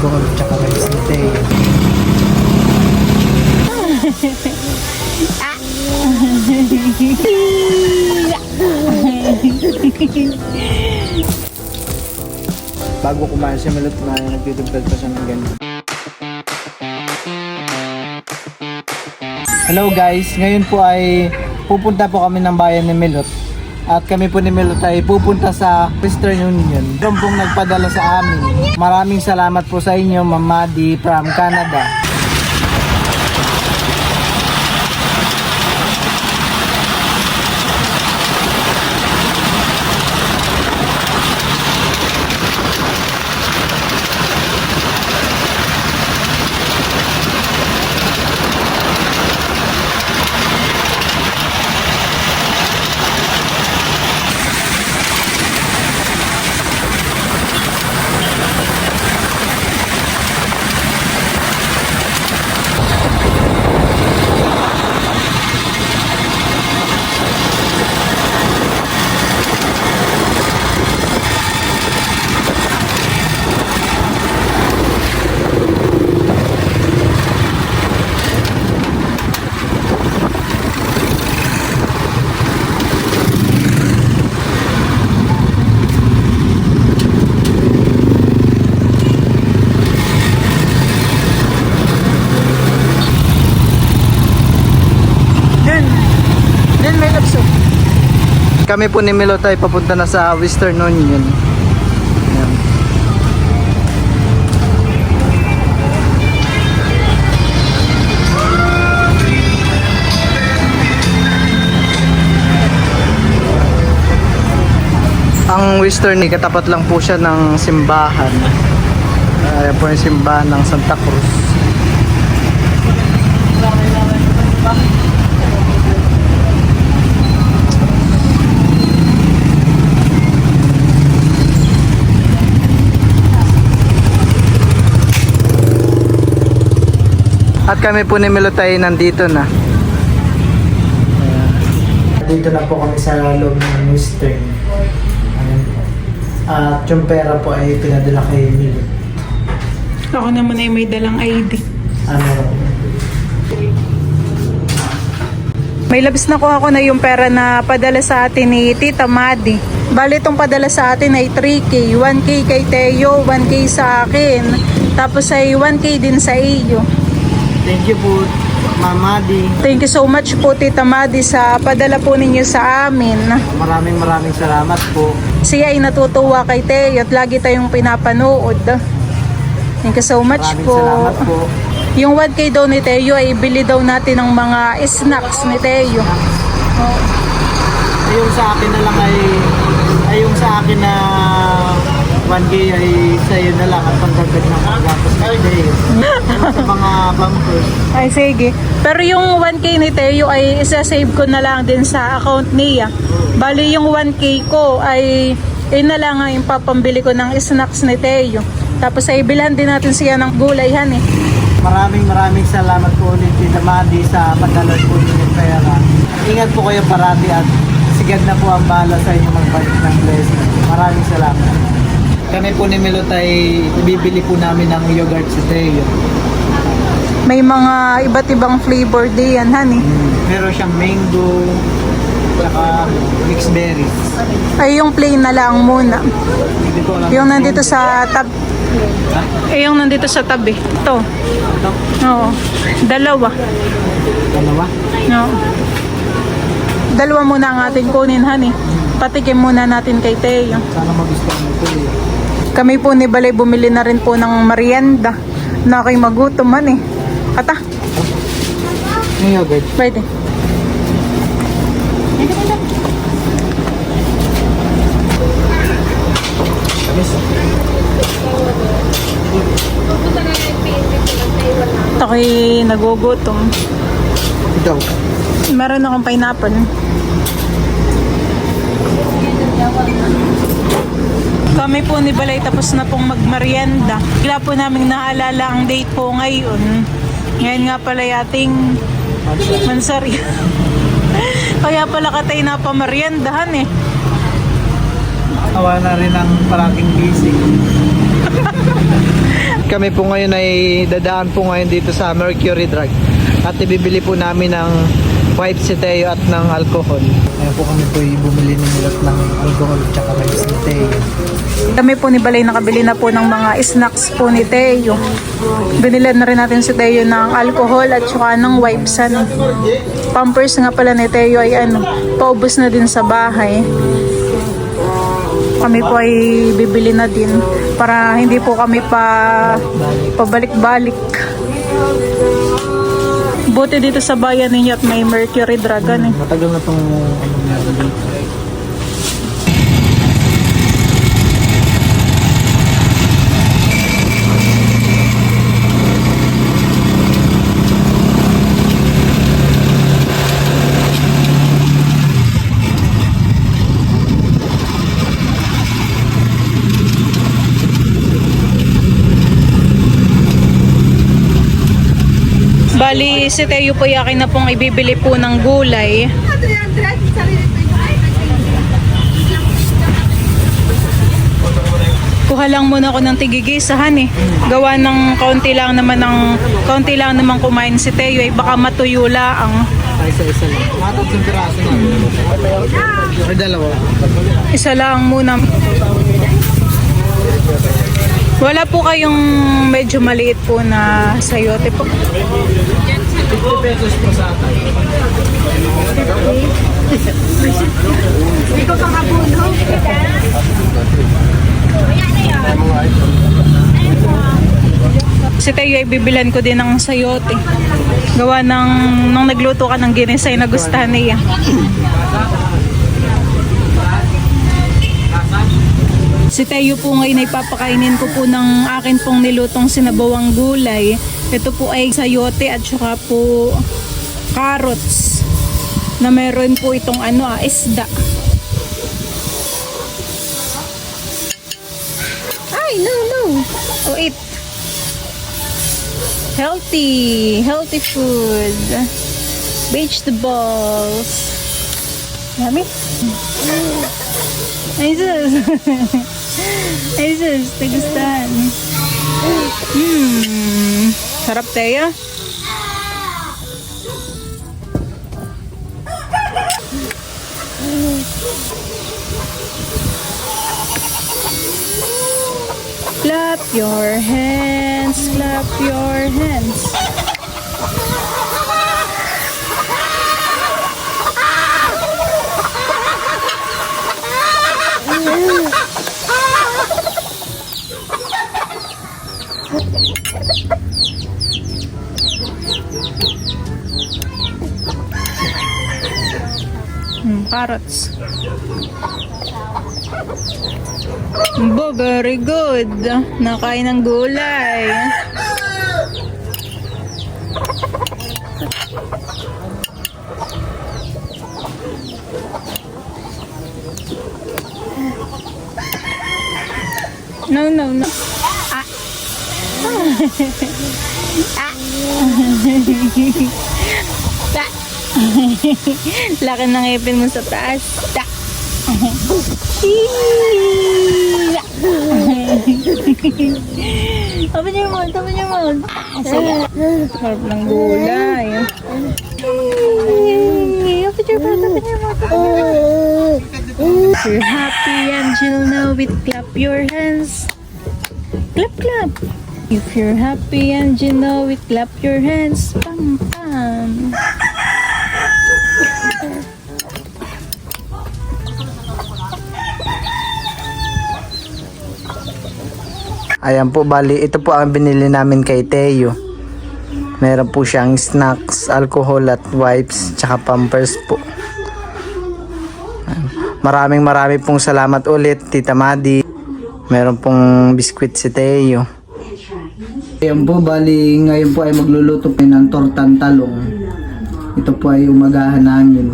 fishball tsaka rice ni Teo. Bago kumain siya Milot na nagtitugtog pa siya ng ganyan. Hello guys, ngayon po ay pupunta po kami ng bayan ni Milot. At kami po ni Milot ay pupunta sa Western Union. Doon pong nagpadala sa amin. Maraming salamat po sa inyo, Ma'am Madi from Canada. Kami po ni Milot ay papunta na sa Western Union. Ayan. Ang Western katapat lang po siya ng simbahan. Ayan po yung simbahan ng Santa Cruz. At kami po ni Milot ay nandito na. Dito na po kami sa loob ng Western. At yung pera po ay pinadala kay Milot. Ako naman ay may dalang ID. May labis na ko ako na yung pera na padala sa atin ni Tita Madi. Bali itong padala sa atin ay 3K. 1K kay Teo, 1K sa akin. Tapos ay 1K din sa iyo. Thank you po, Ma'am Madi. Thank you so much po, Tita Madi, sa padala po ninyo sa amin. Maraming salamat po. Siya ay natutuwa kay Teo at lagi tayong pinapanood. Thank you so much Maraming po. salamat po. Yung 1K daw ni Teo ay bili daw natin ng mga snacks ni Teo. Oh. Yung sa akin na lang ay yung sa akin na 1K ay sa'yo na lang at pagdagdag ng paggatos kay Teo. Sa mga bumpers. Ay sige. Pero yung 1K ni Teo ay isa-save ko na lang din sa account niya. Bali yung 1K ko ay na lang ang papambili ko ng snacks ni Teo. Tapos ay bilhan din natin siya ng gulay han eh. Maraming salamat po ulit Tita Madi sa padala po ng pera. Ingat po kayo parati at sigad na po ang bahala sa inyo magbalik ng blessing. Maraming salamat. Kami po ni Milot ay bibili po namin ng yogurt sa Teo. May mga iba't ibang flavor diyan han eh. Meron siyang mango, saka mixed berries. Ay yung plain na lang muna. Hindi ko alam. Yung nandito sa yung nandito sa tabi. Ito. Ito? Oo. Dalawa. Dalawa? Oo. Dalawa muna ang ating kunin han eh. Patikim muna natin kay Teo. Sana magustuhan mo po eh. Kami po ni Balay bumili na rin po ng merienda. Na ako'y magutom man eh. Kata. Yung yogurt. Pwede. Ako'y nagugutom. Ito. Meron akong pineapple. Kami po ni Balay tapos na pong magmerienda. Bigla po namin naalala ang date po ngayon. Ngayon nga pala yating mansari. Kaya pala katay na pameriendahan eh. Awa na rin ang parating busy. kami po ngayon ay dadaan po ngayon dito sa Mercury Drug at ibibili po namin ng wipes si Teo at ng alcohol. Ayan po kami po bumili ng milot ng alcohol at saka wipes ni Teo. Kami po ni Balay nakabili na po ng mga snacks po ni Teo. Binilan na rin natin si Teo ng alcohol at saka ng wipes. Pampers nga pala ni Teo ay paubos na din sa bahay. Kami po ay bibili na din para hindi po kami pabalik-balik. Buti dito sa bayan ninyo at may Mercury Dragon eh. Matagal na itong meron dito. Bali, si Teo po yakin na pong ibibili po ng gulay. Kuha lang muna ako ng tigigisahan eh. Gawa ng kaunti lang naman kumain si Teo ay baka matuyo lang. Isa-isa lang. Mga 3 piraso na. Or 2. Isa lang muna. Wala po kayong medyo maliit po na sayote po. 50 pesos po sa atay. Hindi ko pang-abuno. Si Teo ay bibilan ko din ng sayote. Gawa nung nagluto ka ng ginisay na gustahan niya. Si Teo po ngayon ay papakainin ko po ng akin pong nilutong sinabawang gulay. Ito po ay sayote at saka po carrots na meron po itong isda. Ay, no. Oh, eat. Healthy food. Vegetables. Yummy. Ay, sus. Ay, sus. Tagustahan. Sarap tayo. Clap your hands, clap your hands. Carrots. Very good. Nakain ng gulay. No. Ah. Laki ng ngipin mo sa taas. Open your mouth. Sarap ng gulay. Open your mouth. If you're happy and you'll know it, clap your hands. Clap. If you're happy and you know it, clap your hands. Pam. Ayan po, bali, ito po ang binili namin kay Teo. Meron po siyang snacks, alcohol at wipes, tsaka pampers po. Maraming pong salamat ulit, Tita Madi. Meron pong biskwit si Teo. Ayan po, bali, ngayon po ay magluluto po ng tortang talong. Ito po ay umagahan namin.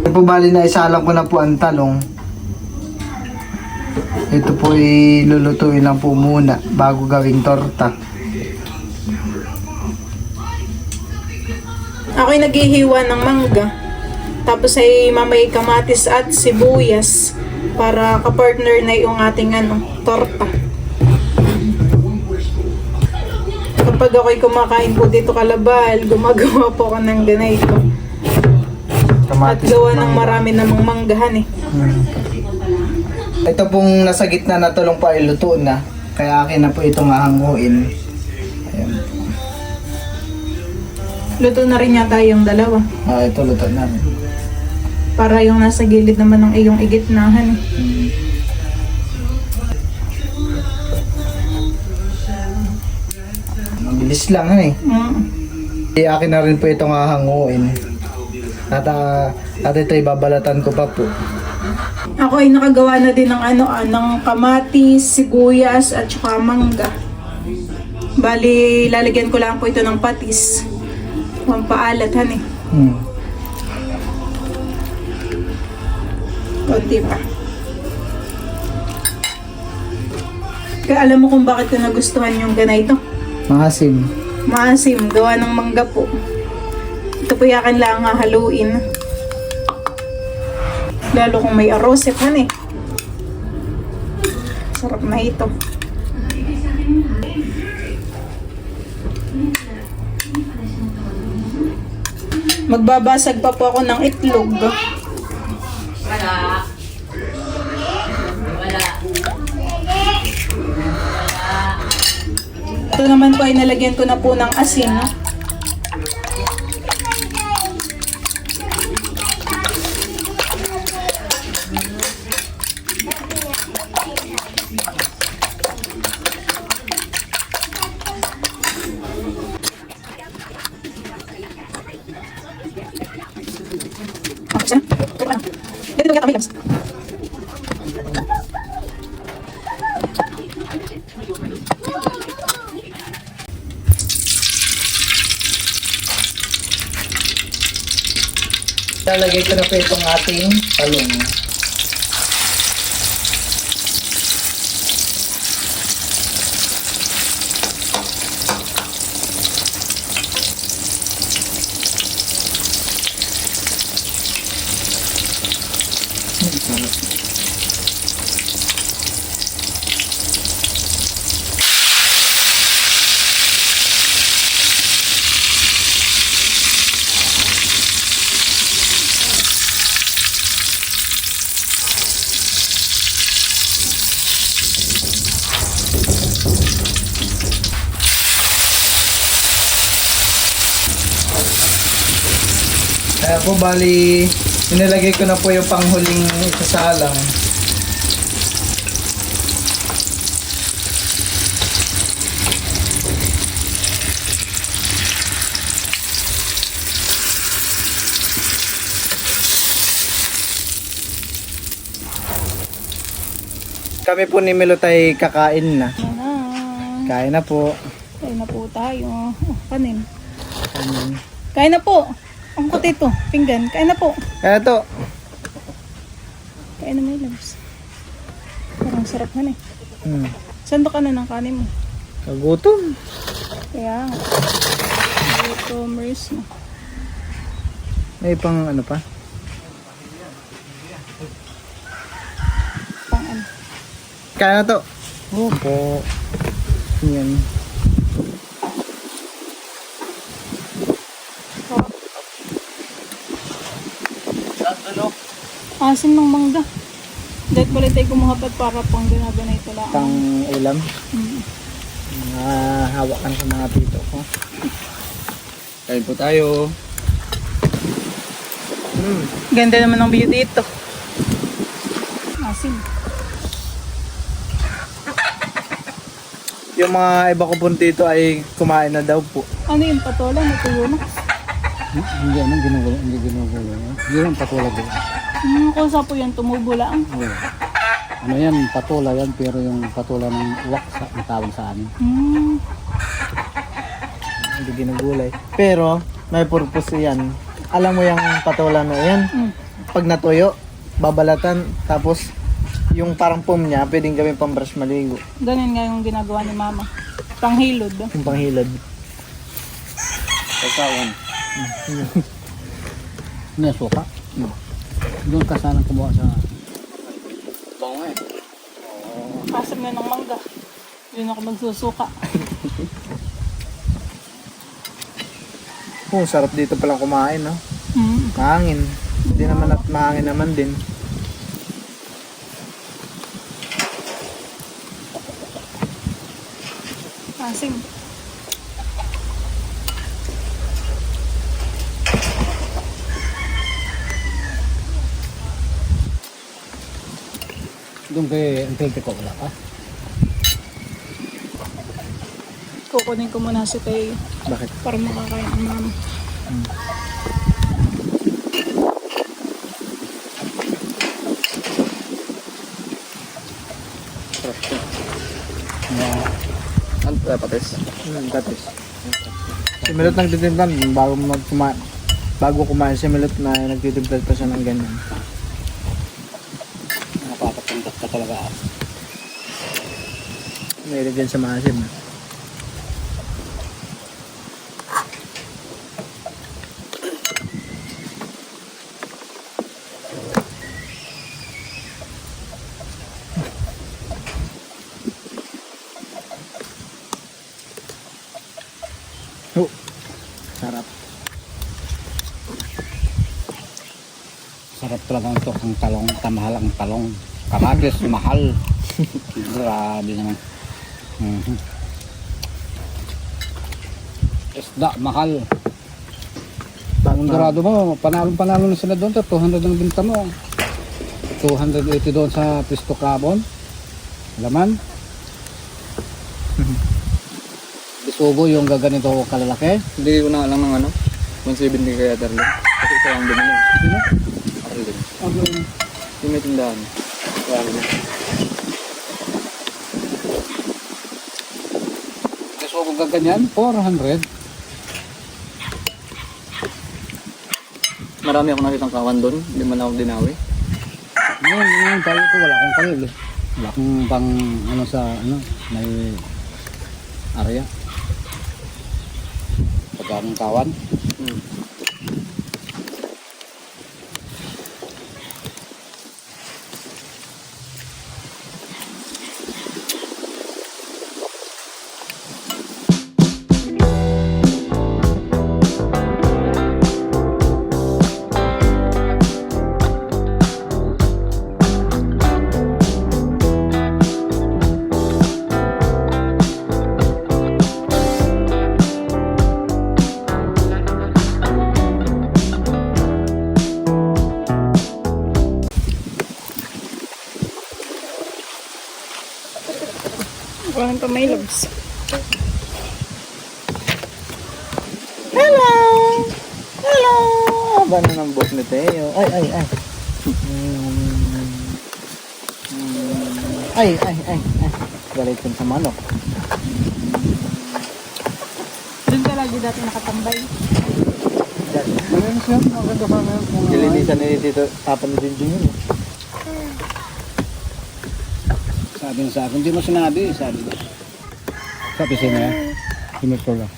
Ito po, bali, na isalang ko na po ang talong. Ito po ay lulutuin lang po muna bago gawing torta. Ako'y naghihiwa ng mangga. Tapos ay mamay kamatis at sibuyas para kapartner na yung ating torta. Kapag ako'y kumakain po dito kalabal, gumagawa po ako ng ganito. At Kamatis gawa ng mangga. marami namang manggahan eh. Ito pong nasa gitna na tulong pa ay luto na. Kaya akin na po itong hahanguin. Ayan. Luto na rin yata yung dalawa. Ito luto namin. Para yung nasa gilid naman ng iyong igitnahan eh. Mabilis lang eh. Akin na rin po itong hahanguin. At ito'y babalatan ko pa po. Ako ay nakagawa na din ng ng kamatis, sibuyas at saka mangga. Bali, lalagyan ko lang po ito ng patis. Pampaalat han eh. Konti pa. Kaya alam mo kung bakit ko nagustuhan yung ganito? Maasim. Maasim, gawa ng mangga po. Ito po yakin lang hahaluin. Lalo kung may arosep han eh. Sarap na ito. Magbabasag pa po ako ng itlog. Ito naman po ay nalagyan ko na po ng asin. Dito kami lang. Lalagay ko na po itong ating talong. Kaya po bali, inilagay ko na po yung panghuling isasalang. Kami po ni Melotay kakain na. Kain na po. Kain na po tayo. Oh, kanin. Kain na po. Ang puti ito. Pinggan. Kain na po. Kaya to. Kain na may labs. Parang sarap na eh. Sando ka na ng kanin mo. Kagutom. Kaya nga. Gutomers mo. May pang ano pa? Pang ano. Kaya na to. Opo. Yan. Asim ng mangga. Dahil pala tayo kumuhapat para pang ginaganay ito lang. Pang ulam. Hawakan sa mga tito ko. Kain po tayo. Ganda naman ng view dito. Asim. Yung mga iba ko po dito ay kumain na daw po. Ano yung patola? Natuyo na. Hindi ano, ginugulo. Yun ang patula doon. Kung sa po yan, tumubo lang. Oo. Ano yan, patula yan, pero yung patula ng uwak ang tawag sa amin. Hindi ginugulay. Pero, may purpose yan. Alam mo yung patola na yan? Pag natuyo, babalatan, tapos yung parang pum niya, pwedeng gawin pang brush maligo. Ganun nga yung ginagawa ni mama. Panghilod. Yung panghilod. Pagkawan. Nasuka. Doon ka sana kumuha sa bango eh. Asim na ng mangga. Yun ako magsusuka. Oh, sarap dito palang kumain, no? Mm. Mahangin. Hindi naman at mahangin naman din. Asim. Doon kay Enrique ko wala ka. Kukunin ko muna si Teo Bakit? para makakain ang mama. Ano patis? Tapos. Si Milot nagtitimplan bago kumain si Milot na nagtitimplan pa siya ng ganyan. Napapapuntak ka talaga. Meron din sa maasim. Oh, sarap. Sarap talaga ito ang talong, tamahal ang talong. Kamatis, mahal. Grabe naman. Isda, mahal. Ang dorado mo, panalong-panalo na sila doon. 200 ang binta mo. 280 doon sa Pisto Cabon. Laman. Bisugo yung gaganito kalalaki. Hindi ko na alam ng ano, 170 kaya Darlene. Kasi isa lang bumili. Sino? Darlene. Okay. Yung may tindahan. Kaya ano. Bisugo gaganyan, 400. Marami ako nakitang kawan doon. Hindi man ako dinawi. Ngayon, tayo ko wala akong kalil eh. Wala akong pang ano sa ano, may area. Pagkamong kawan. Walang pa may loves. Hello! Hello! Haba na ng buhok ni Teo. Ay. Ay. Galitin sa manok. Doon ka lagi dati nakatambay. Magaling siya, maganda pa na yung Nilinisan ni Tito, tapa ni Junjun yun. sabi niya sa akin, hindi mo sinabi, sabi niya. Sabi siya na, sinito lang.